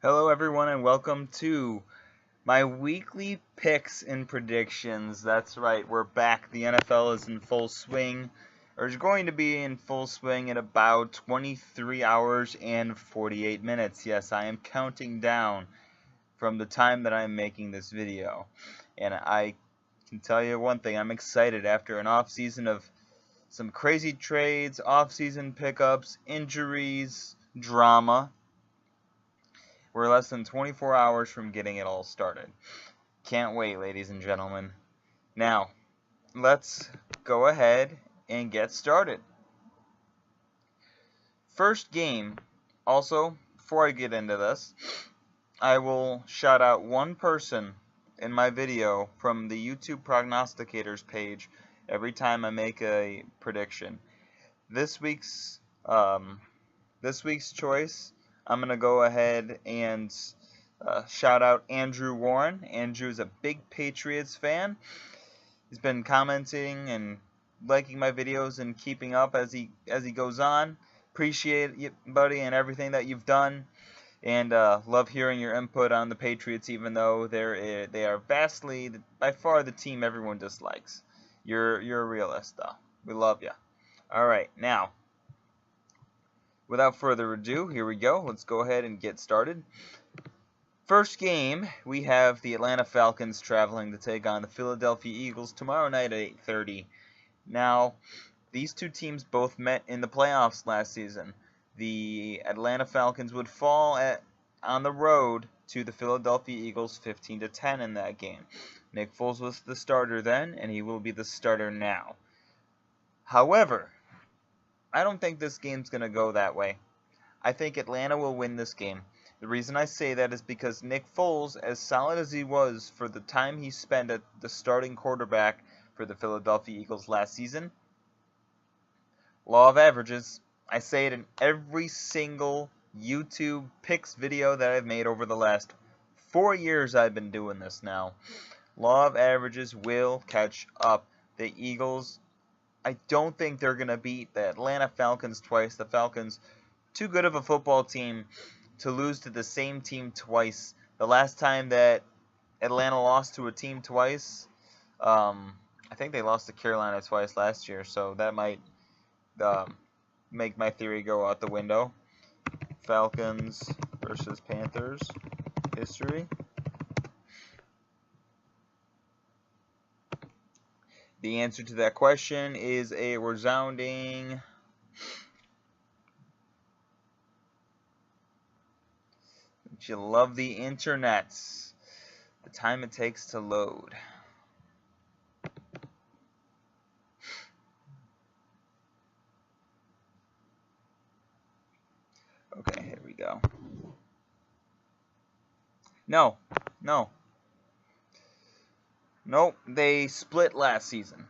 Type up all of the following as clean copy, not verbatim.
Hello everyone and welcome to my weekly picks and predictions. That's right, we're back. The NFL is in full swing, or is going to be in full swing in about 23 hours and 48 minutes. Yes, I am counting down from the time that I'm making this video. And I can tell you one thing, I'm excited after an off season of some crazy trades, off-season pickups, injuries, drama. We're less than 24 hours from getting it all started. Can't wait, ladies and gentlemen. Now, let's go ahead and get started. First game, also, before I get into this, I will shout out one person in my video from the YouTube prognosticators page every time I make a prediction. This week's choice, I'm going to go ahead and shout out Andrew Warren. Andrew's a big Patriots fan. He's been commenting and liking my videos and keeping up as he goes on. Appreciate you, buddy, and everything that you've done. And love hearing your input on the Patriots, even though they are vastly, by far, the team everyone dislikes. You're a realist, though. We love you. All right, now, without further ado, here we go. Let's go ahead and get started. First game, we have the Atlanta Falcons traveling to take on the Philadelphia Eagles tomorrow night at 8:30. Now, these two teams both met in the playoffs last season. The Atlanta Falcons would fall on the road to the Philadelphia Eagles 15-10 in that game. Nick Foles was the starter then, and he will be the starter now. However, I don't think this game's going to go that way. I think Atlanta will win this game. The reason I say that is because Nick Foles, as solid as he was for the time he spent at the starting quarterback for the Philadelphia Eagles last season, law of averages, I say it in every single YouTube picks video that I've made over the last 4 years I've been doing this now. Law of averages will catch up. The Eagles, I don't think they're going to beat the Atlanta Falcons twice. The Falcons, too good of a football team to lose to the same team twice. The last time that Atlanta lost to a team twice, I think they lost to Carolina twice last year, so that might make my theory go out the window. Falcons versus Panthers history. The answer to that question is a resounding you love the internets. The time it takes to load. Okay, here we go. No. Nope, they split last season.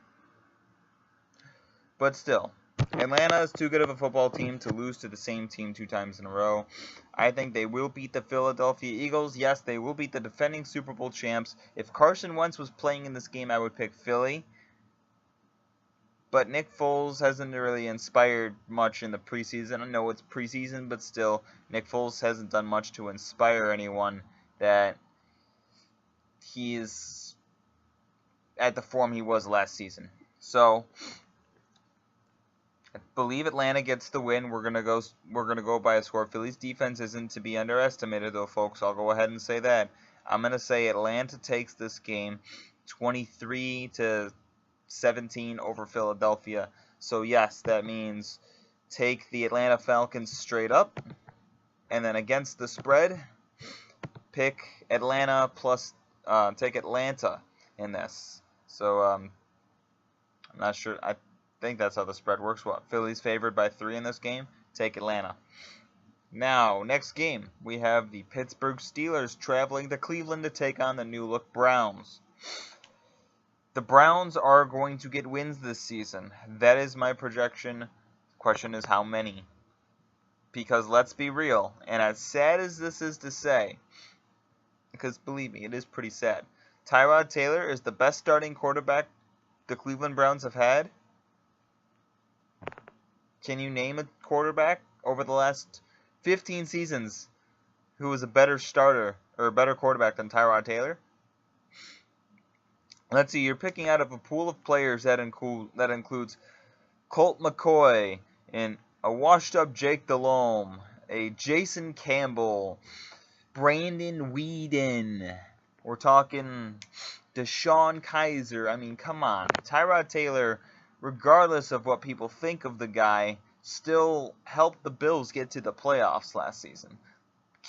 But still, Atlanta is too good of a football team to lose to the same team 2 times in a row. I think they will beat the Philadelphia Eagles. Yes, they will beat the defending Super Bowl champs. If Carson Wentz was playing in this game, I would pick Philly. But Nick Foles hasn't really inspired much in the preseason. I know it's preseason, but still, Nick Foles hasn't done much to inspire anyone that he is at the form he was last season. So, I believe Atlanta gets the win. We're gonna go by a score. Philly's defense isn't to be underestimated, though, folks. I'll go ahead and say that. I'm gonna say Atlanta takes this game 23-17 over Philadelphia. So yes, that means take the Atlanta Falcons straight up, and then against the spread, pick Atlanta plus take Atlanta in this. So I'm not sure. I think that's how the spread works. What, Philly's favored by 3 in this game? Take Atlanta. Now, next game, we have the Pittsburgh Steelers traveling to Cleveland to take on the new-look Browns. The Browns are going to get wins this season. That is my projection. The question is how many. Because let's be real, and as sad as this is to say, because believe me, it is pretty sad, Tyrod Taylor is the best starting quarterback the Cleveland Browns have had. Can you name a quarterback over the last 15 seasons who is a better starter or a better quarterback than Tyrod Taylor? Let's see. You're picking out of a pool of players that includes Colt McCoy and a washed-up Jake Delhomme, a Jason Campbell, Brandon Weeden. We're talking Deshaun Kaiser. I mean, come on. Tyrod Taylor, regardless of what people think of the guy, still helped the Bills get to the playoffs last season.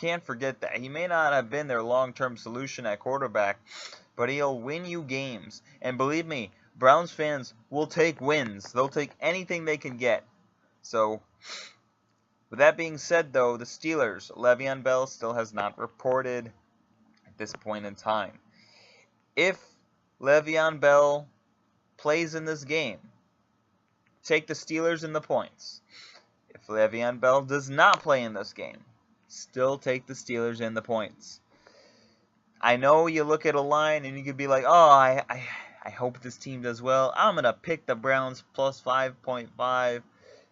Can't forget that. He may not have been their long-term solution at quarterback, but he'll win you games. And believe me, Browns fans will take wins. They'll take anything they can get. So, with that being said, though, the Steelers, Le'Veon Bell still has not reported at this point in time. If Le'Veon Bell plays in this game, take the Steelers in the points. If Le'Veon Bell does not play in this game, still take the Steelers in the points. I know you look at a line and you could be like, oh, I hope this team does well. I'm going to pick the Browns plus 5.5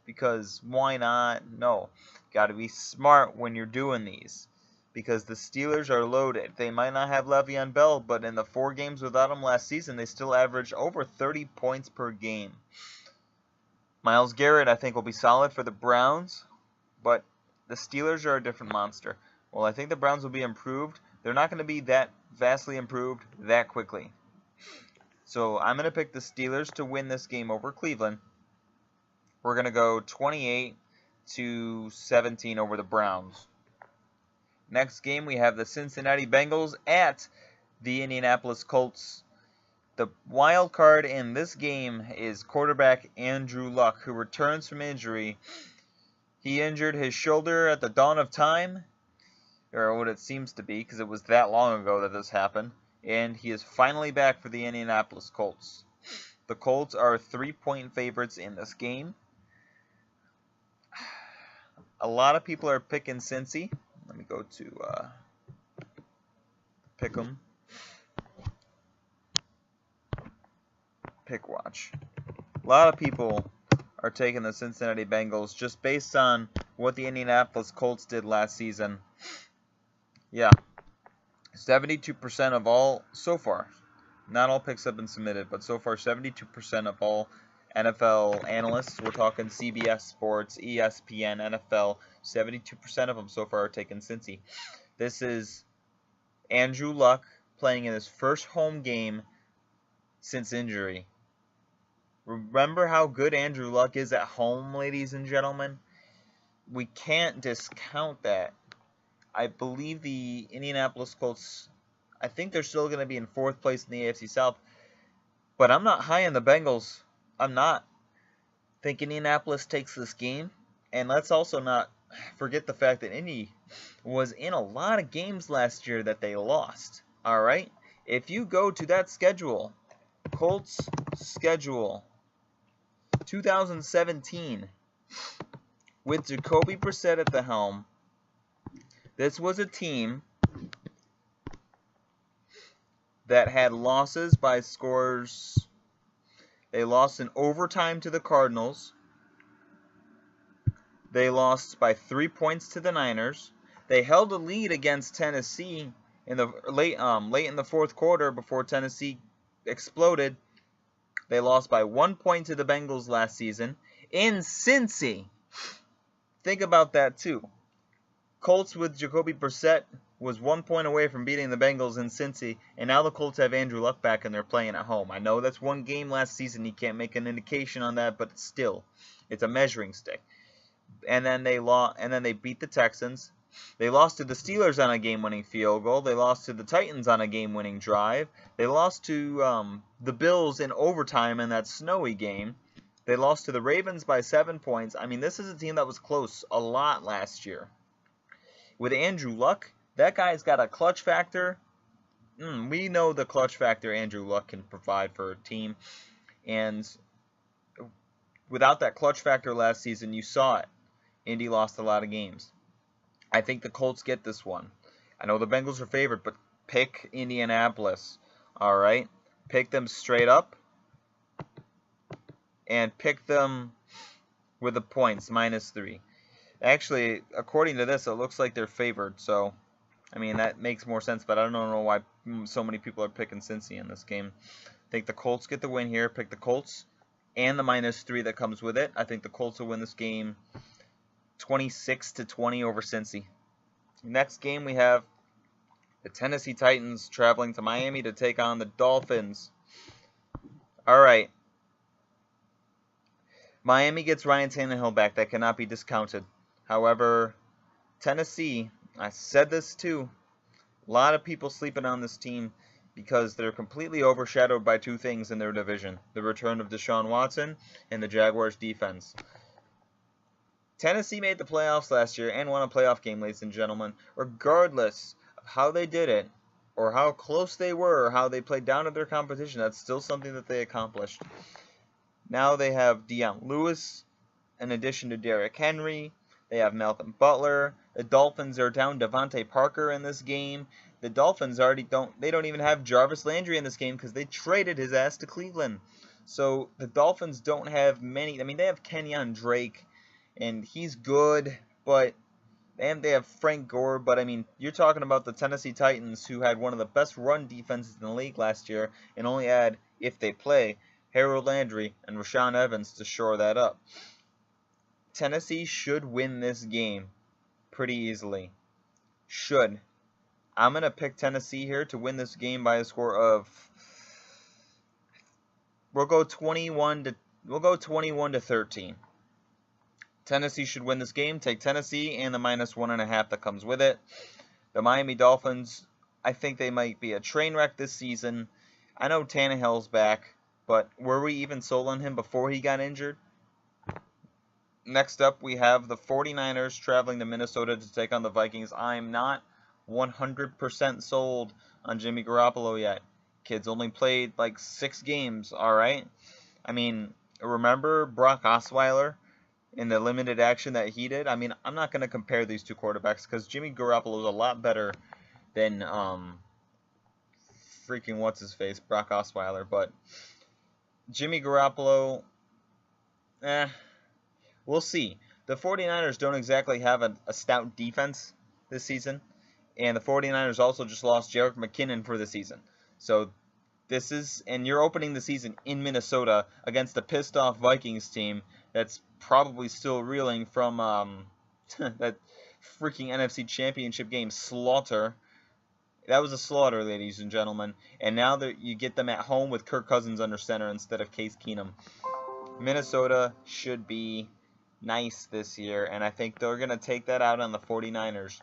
because why not? No, got to be smart when you're doing these because the Steelers are loaded. They might not have Le'Veon Bell, but in the 4 games without him last season, they still averaged over 30 points per game. Myles Garrett, I think, will be solid for the Browns, but the Steelers are a different monster. Well, I think the Browns will be improved. They're not going to be that vastly improved that quickly. So I'm going to pick the Steelers to win this game over Cleveland. We're going to go 28-17 over the Browns. Next game, we have the Cincinnati Bengals at the Indianapolis Colts. The wild card in this game is quarterback Andrew Luck, who returns from injury. He injured his shoulder at the dawn of time, or what it seems to be, because it was that long ago that this happened. And he is finally back for the Indianapolis Colts. The Colts are 3-point favorites in this game. A lot of people are picking Cincy. Let me go to pick 'em. Pick watch. A lot of people are taking the Cincinnati Bengals just based on what the Indianapolis Colts did last season. Yeah. 72% of all, so far, not all picks have been submitted, but so far 72% of all NFL analysts, we're talking CBS Sports, ESPN, NFL, 72% of them so far are taking Cincy. This is Andrew Luck playing in his first home game since injury. Remember how good Andrew Luck is at home, ladies and gentlemen? We can't discount that. I believe the Indianapolis Colts, I think they're still going to be in 4th place in the AFC South. But I'm not high on the Bengals. I'm not. I think Indianapolis takes this game. And let's also not forget the fact that Indy was in a lot of games last year that they lost. Alright? If you go to that schedule, Colts schedule, 2017, with Jacoby Brissett at the helm, this was a team that had losses by scores. They lost in overtime to the Cardinals. They lost by 3 points to the Niners. They held a lead against Tennessee in the late in the 4th quarter before Tennessee exploded. They lost by 1 point to the Bengals last season in Cincy. Think about that too. Colts with Jacoby Brissett was 1 point away from beating the Bengals in Cincy, and now the Colts have Andrew Luck back and they're playing at home. I know that's one game last season. You can't make an indication on that, but still, it's a measuring stick. And then they beat the Texans. They lost to the Steelers on a game-winning field goal. They lost to the Titans on a game-winning drive. They lost to the Bills in overtime in that snowy game. They lost to the Ravens by 7 points. I mean, this is a team that was close a lot last year. With Andrew Luck, that guy's got a clutch factor. We know the clutch factor Andrew Luck can provide for a team. And without that clutch factor last season, you saw it. Indy lost a lot of games. I think the Colts get this one. I know the Bengals are favored, but pick Indianapolis. All right? Pick them straight up. And pick them with the points, -3. Actually, according to this, it looks like they're favored. So I mean, that makes more sense, but I don't know why so many people are picking Cincy in this game. I think the Colts get the win here. Pick the Colts and the -3 that comes with it. I think the Colts will win this game 26-20 over Cincy. Next game, we have the Tennessee Titans traveling to Miami to take on the Dolphins. All right. Miami gets Ryan Tannehill back. That cannot be discounted. However, Tennessee, I said this too, a lot of people sleeping on this team because they're completely overshadowed by two things in their division: the return of Deshaun Watson and the Jaguars defense. Tennessee made the playoffs last year and won a playoff game, ladies and gentlemen. Regardless of how they did it, or how close they were, or how they played down to their competition, that's still something that they accomplished. Now they have Deion Lewis, in addition to Derrick Henry. They have Malcolm Butler. The Dolphins are down Devontae Parker in this game. The Dolphins don't even have Jarvis Landry in this game because they traded his ass to Cleveland. So the Dolphins don't have many. I mean, they have Kenyon Drake, and he's good, but and they have Frank Gore. But I mean, you're talking about the Tennessee Titans, who had one of the best run defenses in the league last year, and only had, if they play, Harold Landry and Rashaan Evans to shore that up. Tennessee should win this game pretty easily. Should. I'm going to pick Tennessee here to win this game by a score of, we'll go 21 to 13. Tennessee should win this game. Take Tennessee and the -1.5 that comes with it. The Miami Dolphins, I think they might be a train wreck this season. I know Tannehill's back, but were we even sold on him before he got injured? Next up, we have the 49ers traveling to Minnesota to take on the Vikings. I'm not 100% sold on Jimmy Garoppolo yet. Kid's only played like 6 games, alright? I mean, remember Brock Osweiler in the limited action that he did? I mean, I'm not going to compare these two quarterbacks because Jimmy Garoppolo is a lot better than freaking what's-his-face, Brock Osweiler. But Jimmy Garoppolo, we'll see. The 49ers don't exactly have a stout defense this season. And the 49ers also just lost Jerick McKinnon for the season. So this is, and you're opening the season in Minnesota against a pissed off Vikings team that's probably still reeling from that freaking NFC Championship game slaughter. That was a slaughter, ladies and gentlemen. And now that you get them at home with Kirk Cousins under center instead of Case Keenum. Minnesota should be nice this year, and I think they're going to take that out on the 49ers.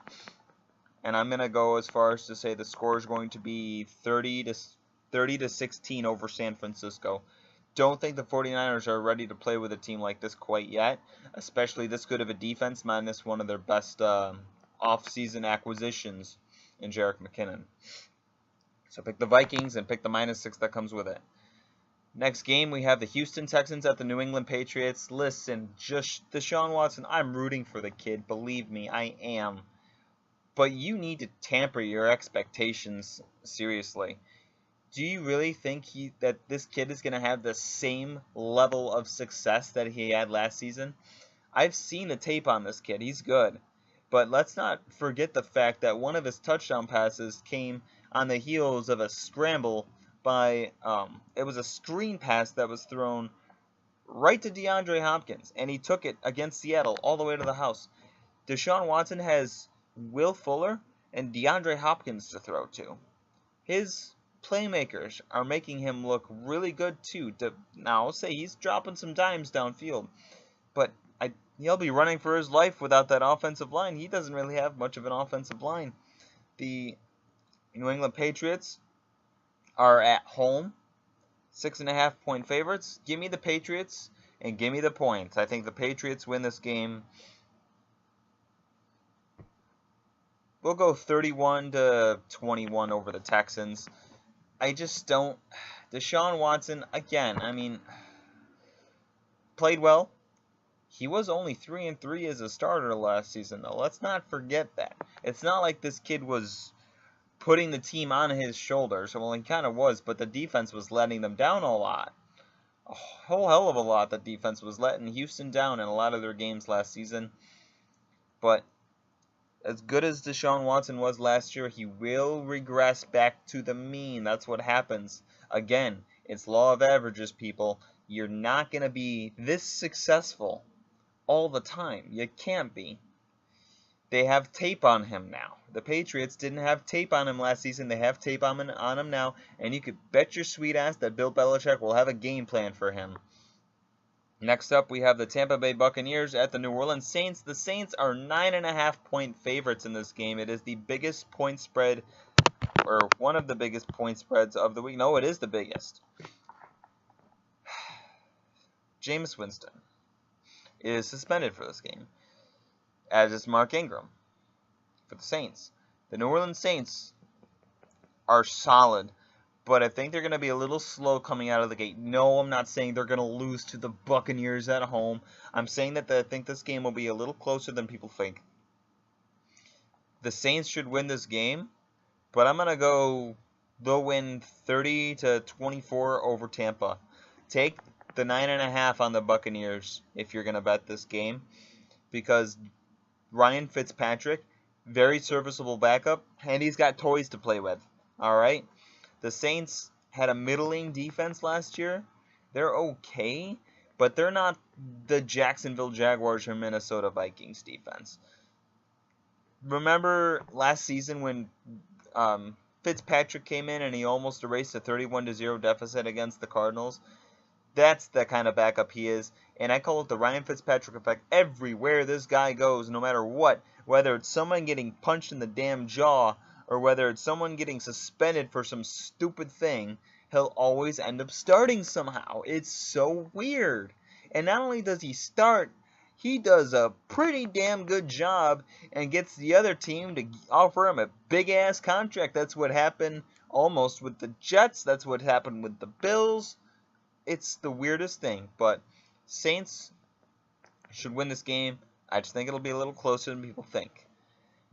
And I'm going to go as far as to say the score is going to be 30 to 16 over San Francisco. Don't think the 49ers are ready to play with a team like this quite yet, especially this good of a defense minus one of their best off-season acquisitions in Jerick McKinnon. So pick the Vikings and pick the -6 that comes with it. Next game, we have the Houston Texans at the New England Patriots. Listen, just Deshaun Watson, I'm rooting for the kid. Believe me, I am. But you need to tamper your expectations seriously. Do you really think that this kid is going to have the same level of success that he had last season? I've seen the tape on this kid. He's good. But let's not forget the fact that one of his touchdown passes came on the heels of a scramble by, it was a screen pass that was thrown right to DeAndre Hopkins, and he took it against Seattle all the way to the house. Deshaun Watson has Will Fuller and DeAndre Hopkins to throw to. His playmakers are making him look really good too. Now, I'll say he's dropping some dimes downfield, but he'll be running for his life without that offensive line. He doesn't really have much of an offensive line. The New England Patriots are at home, 6.5-point favorites. Give me the Patriots and give me the points. I think the Patriots win this game. We'll go 31-21 over the Texans. I just don't. Deshaun Watson, again, I mean, played well. He was only 3-3 as a starter last season, though. Let's not forget that. It's not like this kid was putting the team on his shoulders. Well, he kind of was, but the defense was letting them down a lot. A whole hell of a lot. The defense was letting Houston down in a lot of their games last season. But as good as Deshaun Watson was last year, he will regress back to the mean. That's what happens. Again, it's law of averages, people. You're not going to be this successful all the time. You can't be. They have tape on him now. The Patriots didn't have tape on him last season. They have tape on him now. And you could bet your sweet ass that Bill Belichick will have a game plan for him. Next up, we have the Tampa Bay Buccaneers at the New Orleans Saints. The Saints are 9.5-point favorites in this game. It is the biggest point spread, or one of the biggest point spreads of the week. No, it is the biggest. Jameis Winston is suspended for this game, as is Mark Ingram for the Saints. The New Orleans Saints are solid, but I think they're going to be a little slow coming out of the gate. No, I'm not saying they're going to lose to the Buccaneers at home. I'm saying that I think this game will be a little closer than people think. The Saints should win this game, but I'm going to go they'll win 30-24 over Tampa. Take the 9.5 on the Buccaneers if you're going to bet this game, because Ryan Fitzpatrick, very serviceable backup, and he's got toys to play with. All right? The Saints had a middling defense last year. They're okay, but they're not the Jacksonville Jaguars or Minnesota Vikings defense. Remember last season when Fitzpatrick came in and he almost erased a 31-0 deficit against the Cardinals? That's the kind of backup he is, and I call it the Ryan Fitzpatrick effect. Everywhere this guy goes, no matter what, whether it's someone getting punched in the damn jaw or whether it's someone getting suspended for some stupid thing, he'll always end up starting somehow. It's so weird. And not only does he start, he does a pretty damn good job and gets the other team to offer him a big-ass contract. That's what happened almost with the Jets. That's what happened with the Bills. It's the weirdest thing, but Saints should win this game. I just think it'll be a little closer than people think.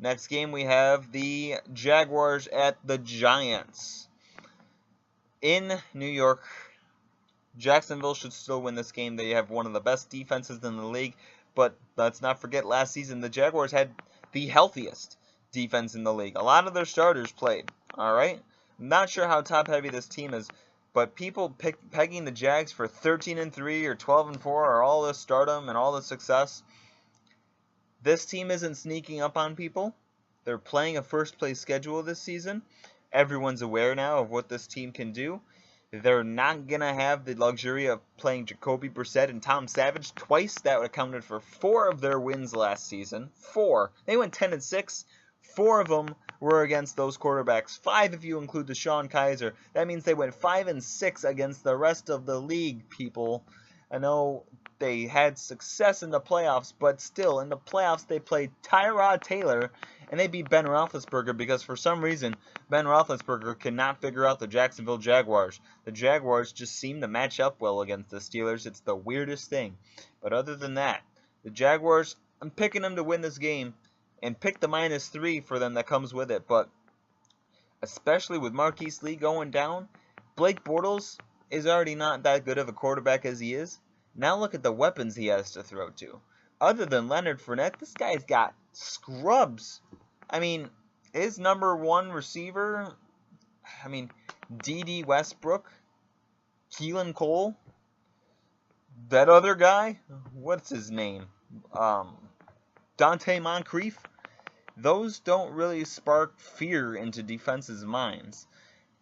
Next game, we have the Jaguars at the Giants. In New York, Jacksonville should still win this game. They have one of the best defenses in the league, but let's not forget last season the Jaguars had the healthiest defense in the league. A lot of their starters played, all right? I'm not sure how top-heavy this team is, but people pegging the Jags for 13-3 or 12-4 or all this stardom and all this success, this team isn't sneaking up on people. They're playing a first-place schedule this season. Everyone's aware now of what this team can do. They're not going to have the luxury of playing Jacoby Brissett and Tom Savage twice. That accounted for 4 of their wins last season. 4. They went 10-6. 4 of them were against those quarterbacks. 5 if you include Deshaun Kaiser. That means they went 5-6 against the rest of the league, people. I know they had success in the playoffs, but still, in the playoffs they played Tyrod Taylor, and they beat Ben Roethlisberger because for some reason Ben Roethlisberger cannot figure out the Jacksonville Jaguars. The Jaguars just seem to match up well against the Steelers. It's the weirdest thing. But other than that, the Jaguars, I'm picking them to win this game, and pick the -3 for them that comes with it. But especially with Marquise Lee going down, Blake Bortles is already not that good of a quarterback as he is. Now look at the weapons he has to throw to. Other than Leonard Fournette, this guy's got scrubs. I mean, his number 1 receiver, D.D. Westbrook, Keelan Cole, that other guy, what's his name? Dante Moncrief. Those don't really spark fear into defenses' minds.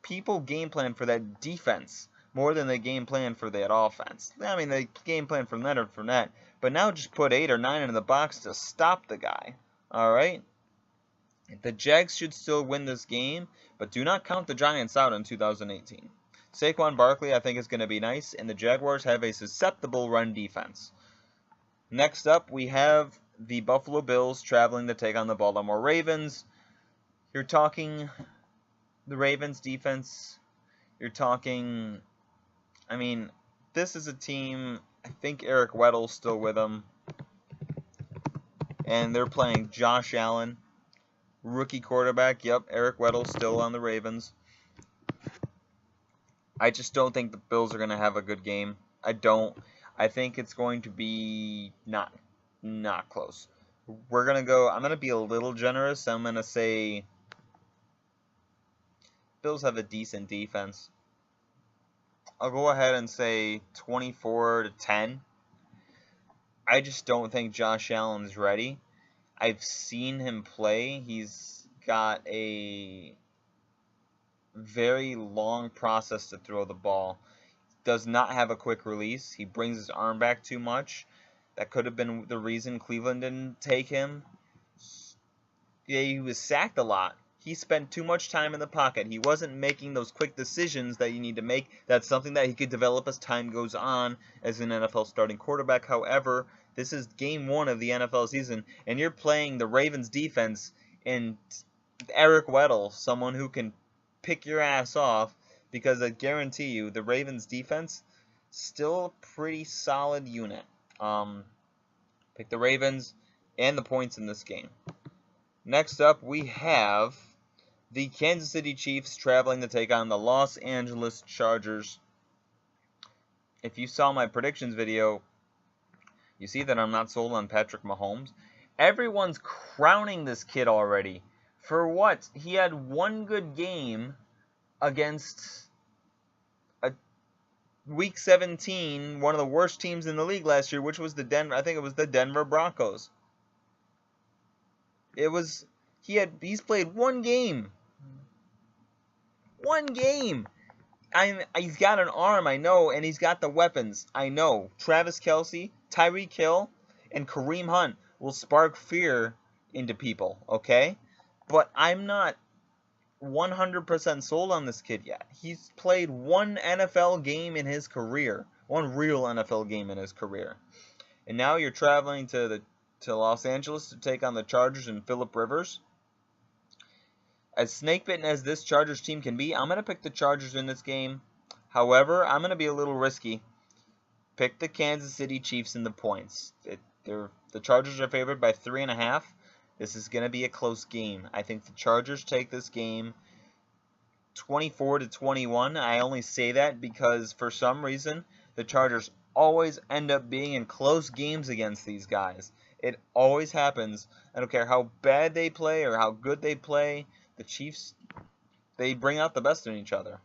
People game plan for that defense more than they game plan for that offense. I mean, they game plan for Leonard Fournette, but now just put 8 or 9 in the box to stop the guy. All right? The Jags should still win this game, but do not count the Giants out in 2018. Saquon Barkley, I think, is going to be nice, and the Jaguars have a susceptible run defense. Next up, we have the Buffalo Bills traveling to take on the Baltimore Ravens. You're talking the Ravens defense. You're talking, this is a team, I think Eric Weddle's still with them. And they're playing Josh Allen, rookie quarterback. Yep, Eric Weddle's still on the Ravens. I just don't think the Bills are going to have a good game. I don't. I think it's going to be not close. We're going to go, I'm going to be a little generous. I'm going to say Bills have a decent defense. I'll go ahead and say 24-10. I just don't think Josh Allen's ready. I've seen him play. He's got a very long process to throw the ball. Does not have a quick release. He brings his arm back too much. That could have been the reason Cleveland didn't take him. Yeah, he was sacked a lot. He spent too much time in the pocket. He wasn't making those quick decisions that you need to make. That's something that he could develop as time goes on as an NFL starting quarterback. However, this is game 1 of the NFL season, and you're playing the Ravens defense and Eric Weddle, someone who can pick your ass off, because I guarantee you the Ravens defense still a pretty solid unit. Pick the Ravens and the points in this game. Next up, we have the Kansas City Chiefs traveling to take on the Los Angeles Chargers. If you saw my predictions video, you see that I'm not sold on Patrick Mahomes. Everyone's crowning this kid already. For what? He had one good game against a Week 17, one of the worst teams in the league last year, which was the Denver Broncos. He's played one game. One game. He's got an arm, I know, and he's got the weapons, I know. Travis Kelce, Tyreek Hill, and Kareem Hunt will spark fear into people, okay? But I'm not 100% sold on this kid yet. He's played one NFL game in his career. One real NFL game in his career. And now you're traveling to Los Angeles to take on the Chargers and Phillip Rivers. As snake-bitten as this Chargers team can be, I'm going to pick the Chargers in this game. However, I'm going to be a little risky. Pick the Kansas City Chiefs in the points. The Chargers are favored by 3.5. This is going to be a close game. I think the Chargers take this game 24-21. I only say that because for some reason the Chargers always end up being in close games against these guys. It always happens. I don't care how bad they play or how good they play. The Chiefs, they bring out the best in each other.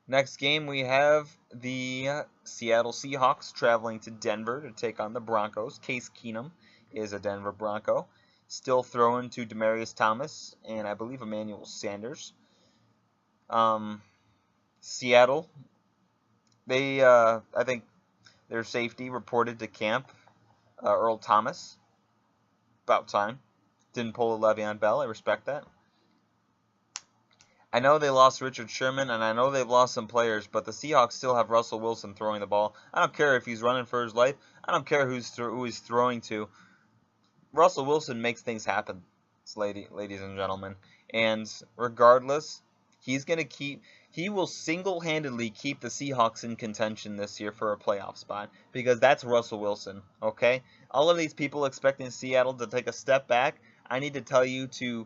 Next game, we have the Seattle Seahawks traveling to Denver to take on the Broncos. Case Keenum is a Denver Bronco. Still throwing to Demaryius Thomas and I believe Emmanuel Sanders. Seattle, I think their safety reported to camp, Earl Thomas. About time. Didn't pull a Le'Veon Bell. I respect that. I know they lost Richard Sherman, and I know they've lost some players, but the Seahawks still have Russell Wilson throwing the ball. I don't care if he's running for his life. I don't care who he's throwing to. Russell Wilson makes things happen, ladies and gentlemen. And regardless, he will single-handedly keep the Seahawks in contention this year for a playoff spot, because that's Russell Wilson, okay? All of these people expecting Seattle to take a step back, I need to tell you to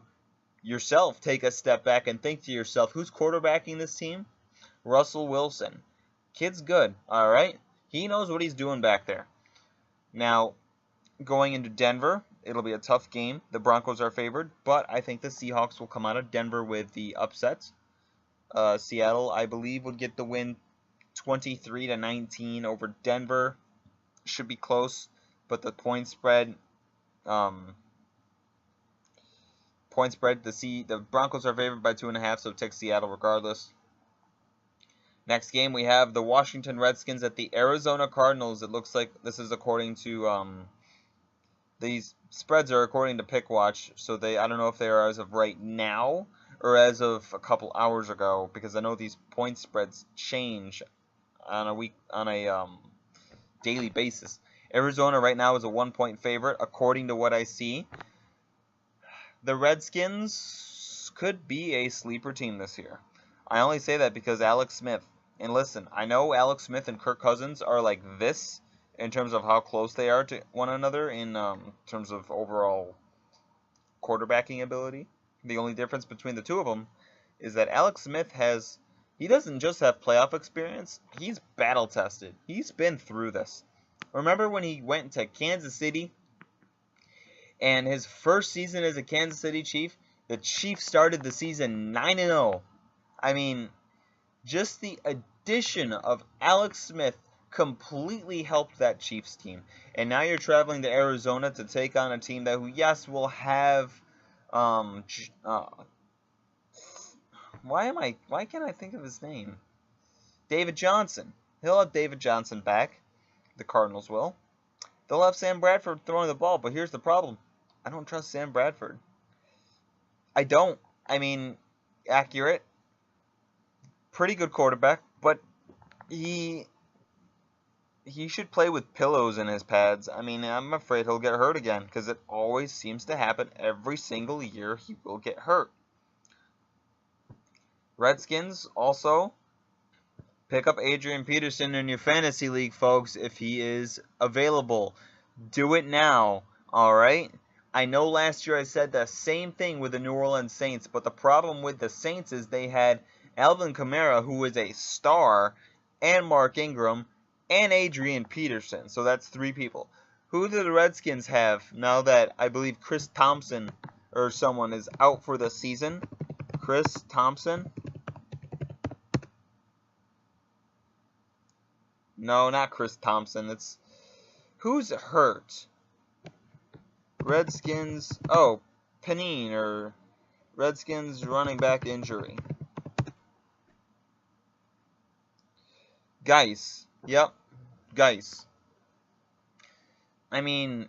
yourself take a step back and think to yourself, who's quarterbacking this team? Russell Wilson. Kid's good, all right? He knows what he's doing back there. Now, going into Denver, it'll be a tough game. The Broncos are favored, but I think the Seahawks will come out of Denver with the upset. Seattle, I believe, would get the win 23-19 over Denver. Should be close, but the point spread, the Broncos are favored by 2.5, so take Seattle regardless. Next game, we have the Washington Redskins at the Arizona Cardinals. It looks like this is according to, these spreads are according to PickWatch, so I don't know if they are as of right now or as of a couple hours ago, because I know these point spreads change on a daily basis. Arizona right now is a 1-point favorite, according to what I see. The Redskins could be a sleeper team this year. I only say that because Alex Smith. And listen, I know Alex Smith and Kirk Cousins are like this in terms of how close they are to one another in terms of overall quarterbacking ability. The only difference between the two of them is that Alex Smith he doesn't just have playoff experience, he's battle tested. He's been through this. Remember when he went to Kansas City And his first season as a Kansas City Chief, the Chiefs started the season 9-0. I mean, just the addition of Alex Smith completely helped that Chiefs team. And now you're traveling to Arizona to take on a team that, yes, will have, why can't I think of his name? David Johnson. He'll have David Johnson back. The Cardinals will. They'll have Sam Bradford throwing the ball, but here's the problem. I don't trust Sam Bradford. I don't. I mean, accurate. Pretty good quarterback, but he should play with pillows in his pads. I mean, I'm afraid he'll get hurt again, because it always seems to happen every single year. He will get hurt. Redskins also pick up Adrian Peterson in your fantasy league, folks, if he is available. Do it now, alright? I know last year I said the same thing with the New Orleans Saints, but the problem with the Saints is they had Alvin Kamara, who is a star, and Mark Ingram, and Adrian Peterson. So that's 3 people. Who do the Redskins have now that I believe Chris Thompson or someone is out for the season? Chris Thompson? No, not Chris Thompson. It's who's hurt? Redskins. Oh, Panine or Redskins running back injury. Geis. Yep, Geis. I mean,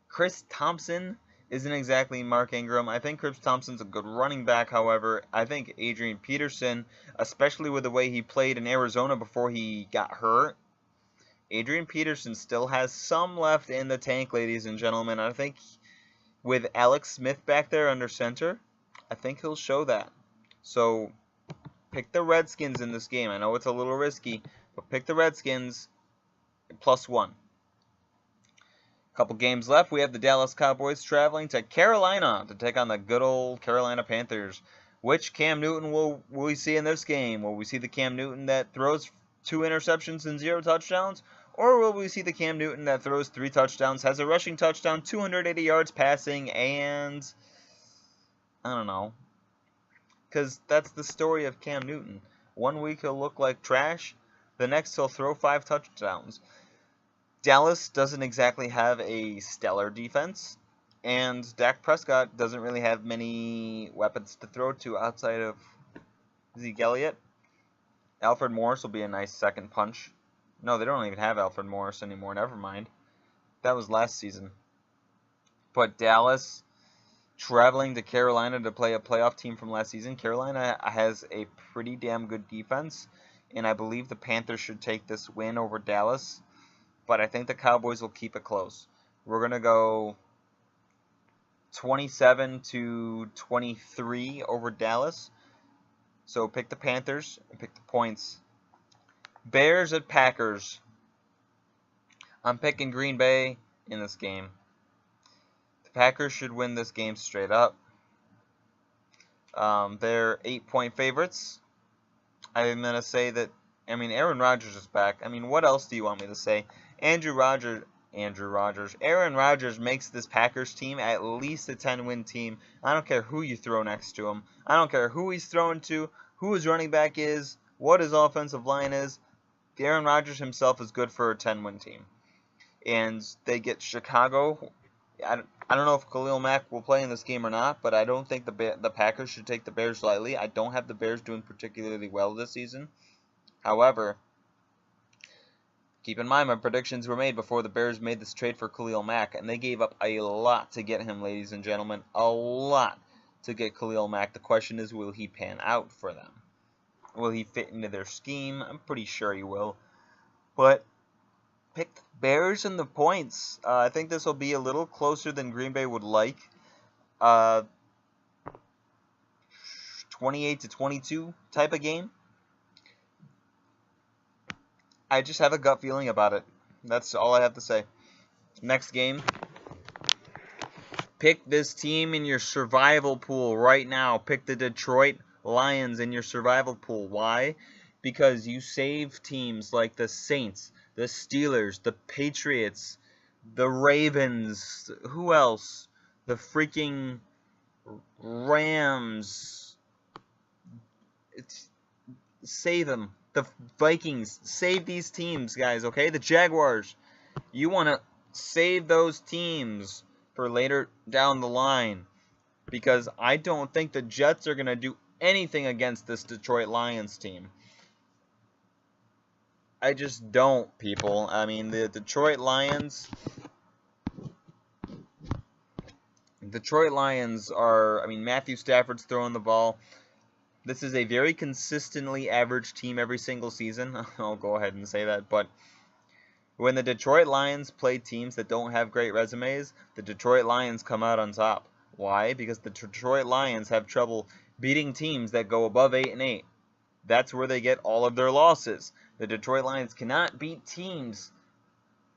Chris Thompson isn't exactly Mark Ingram. I think Chris Thompson's a good running back, however. I think Adrian Peterson, especially with the way he played in Arizona before he got hurt, Adrian Peterson still has some left in the tank, ladies and gentlemen. I think with Alex Smith back there under center, I think he'll show that. So, pick the Redskins in this game. I know it's a little risky, but pick the Redskins +1. Couple games left. We have the Dallas Cowboys traveling to Carolina to take on the good old Carolina Panthers. Which Cam Newton will we see in this game? Will we see the Cam Newton that throws 2 interceptions and 0 touchdowns? Or will we see the Cam Newton that throws 3 touchdowns, has a rushing touchdown, 280 yards passing, and I don't know. Because that's the story of Cam Newton. One week he'll look like trash. The next he'll throw 5 touchdowns. Dallas doesn't exactly have a stellar defense, and Dak Prescott doesn't really have many weapons to throw to outside of Zeke Elliott. Alfred Morris will be a nice second punch. No, they don't even have Alfred Morris anymore. Never mind. That was last season. But Dallas traveling to Carolina to play a playoff team from last season. Carolina has a pretty damn good defense, and I believe the Panthers should take this win over Dallas. But I think the Cowboys will keep it close. We're going to go 27-23 over Dallas. So pick the Panthers and pick the points. Bears at Packers. I'm picking Green Bay in this game. The Packers should win this game straight up. They're 8-point favorites. I'm going to say that, Aaron Rodgers is back. What else do you want me to say? Aaron Rodgers makes this Packers team at least a 10-win team. I don't care who you throw next to him. I don't care who he's throwing to, who his running back is, what his offensive line is. Aaron Rodgers himself is good for a 10-win team. And they get Chicago. I don't know if Khalil Mack will play in this game or not, but I don't think the Packers should take the Bears lightly. I don't have the Bears doing particularly well this season. However, keep in mind, my predictions were made before the Bears made this trade for Khalil Mack, and they gave up a lot to get him, ladies and gentlemen. A lot to get Khalil Mack. The question is, will he pan out for them? Will he fit into their scheme? I'm pretty sure he will. But pick the Bears and the points. I think this will be a little closer than Green Bay would like. 28-22 type of game. I just have a gut feeling about it. That's all I have to say. Next game. Pick this team in your survival pool right now. Pick the Detroit Lions in your survival pool. Why? Because you save teams like the Saints, the Steelers, the Patriots, the Ravens. Who else? the freaking Rams. Save them. The Vikings. Save these teams, guys, okay? The Jaguars. You want to save those teams for later down the line. Because I don't think the Jets are going to do anything against this Detroit Lions team. I just don't, people. I mean, the Detroit Lions are, I mean, Matthew Stafford's throwing the ball. This is a very consistently average team every single season. I'll go ahead and say that. But when the Detroit Lions play teams that don't have great resumes, the Detroit Lions come out on top. Why? Because the Detroit Lions have trouble beating teams that go above 8-8. That's where they get all of their losses. The Detroit Lions cannot beat teams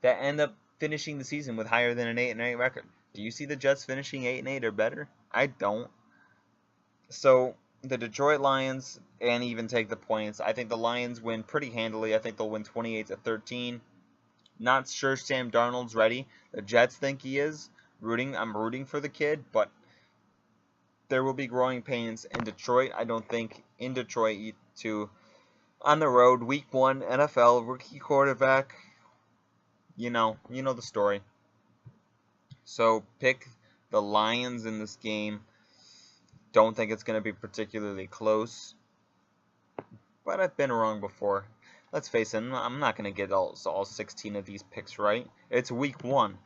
that end up finishing the season with higher than an 8-8 record. Do you see the Jets finishing 8-8 or better? I don't. So the Detroit Lions, and even take the points. I think the Lions win pretty handily. I think they'll win 28-13. Not sure Sam Darnold's ready. The Jets think he is. I'm rooting for the kid, but there will be growing pains in Detroit. I don't think in Detroit on the road, week 1, NFL, rookie quarterback. You know the story. So pick the Lions in this game. Don't think it's going to be particularly close. But I've been wrong before. Let's face it, I'm not going to get all 16 of these picks right. It's week 1.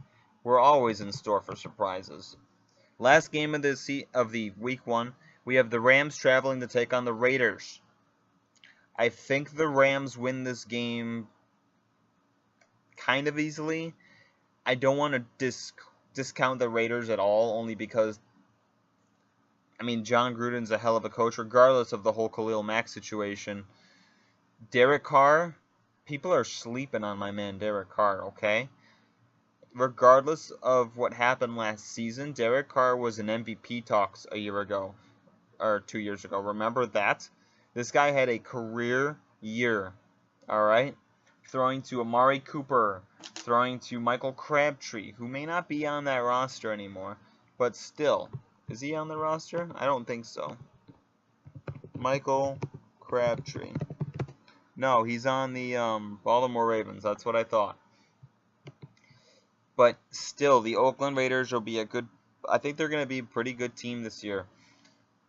We're always in store for surprises. Last game of the week 1, we have the Rams traveling to take on the Raiders. I think the Rams win this game kind of easily. I don't want to discount the Raiders at all, only because, I mean, John Gruden's a hell of a coach, regardless of the whole Khalil Mack situation. Derek Carr, people are sleeping on my man Derek Carr, okay? Regardless of what happened last season, Derek Carr was in MVP talks a year ago, or 2 years ago. Remember that? This guy had a career year, alright? Throwing to Amari Cooper, throwing to Michael Crabtree, who may not be on that roster anymore, but still. Is he on the roster? I don't think so. Michael Crabtree. No, he's on the Baltimore Ravens. That's what I thought. But still, the Oakland Raiders will be I think they're going to be a pretty good team this year.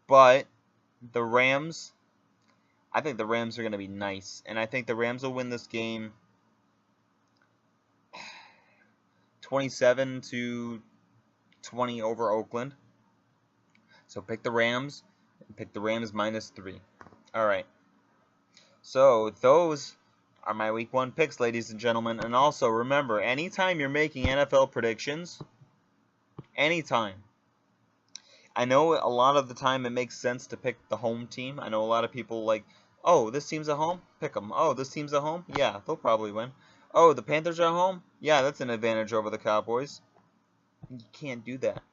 But the Rams, I think the Rams are going to be nice. And I think the Rams will win this game 27-20 over Oakland. So pick the Rams. And pick the Rams -3. Alright. So those are my week 1 picks, ladies and gentlemen. And also remember, anytime you're making NFL predictions, anytime. I know a lot of the time it makes sense to pick the home team. I know a lot of people like, oh, this team's at home? Pick them. Oh, this team's at home? Yeah, they'll probably win. Oh, the Panthers are at home? Yeah, that's an advantage over the Cowboys. You can't do that.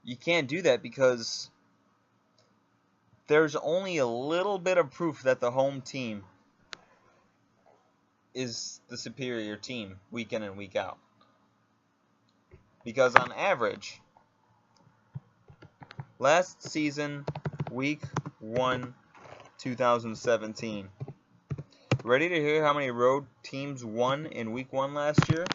You can't do that because there's only a little bit of proof that the home team is the superior team week in and week out. Because on average, last season, week 1, 2017. Ready to hear how many road teams won in week 1 last year?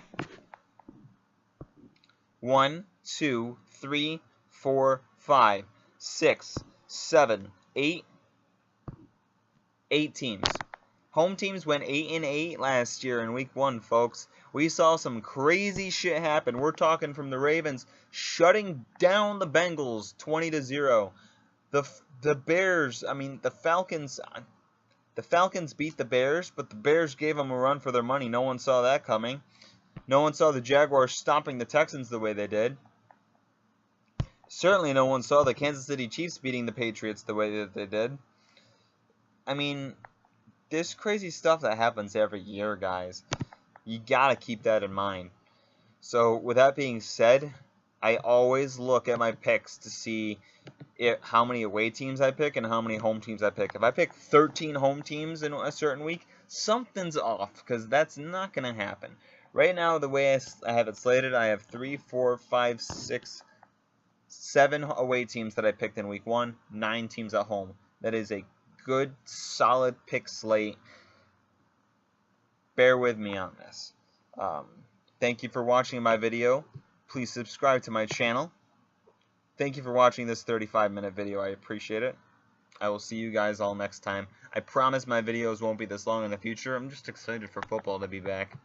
1, 2, 3, 4, 5, 6, 7, 8 teams. Home teams went 8-8 last year in week 1, folks. We saw some crazy shit happen. We're talking from the Ravens shutting down the Bengals 20-0. The Bears, I mean, the Falcons beat the Bears, but the Bears gave them a run for their money. No one saw that coming. No one saw the Jaguars stomping the Texans the way they did. Certainly no one saw the Kansas City Chiefs beating the Patriots the way that they did. I mean, there's crazy stuff that happens every year, guys. You gotta keep that in mind. So, with that being said, I always look at my picks to see how many away teams I pick and how many home teams I pick. If I pick 13 home teams in a certain week, something's off, because that's not going to happen. Right now, the way I have it slated, I have 3, 4, 5, 6, 7 away teams that I picked in week 1, 9 teams at home. That is a good, solid pick slate. Bear with me on this. Thank you for watching my video. Please subscribe to my channel. Thank you for watching this 35-minute video. I appreciate it. I will see you guys all next time. I promise my videos won't be this long in the future. I'm just excited for football to be back.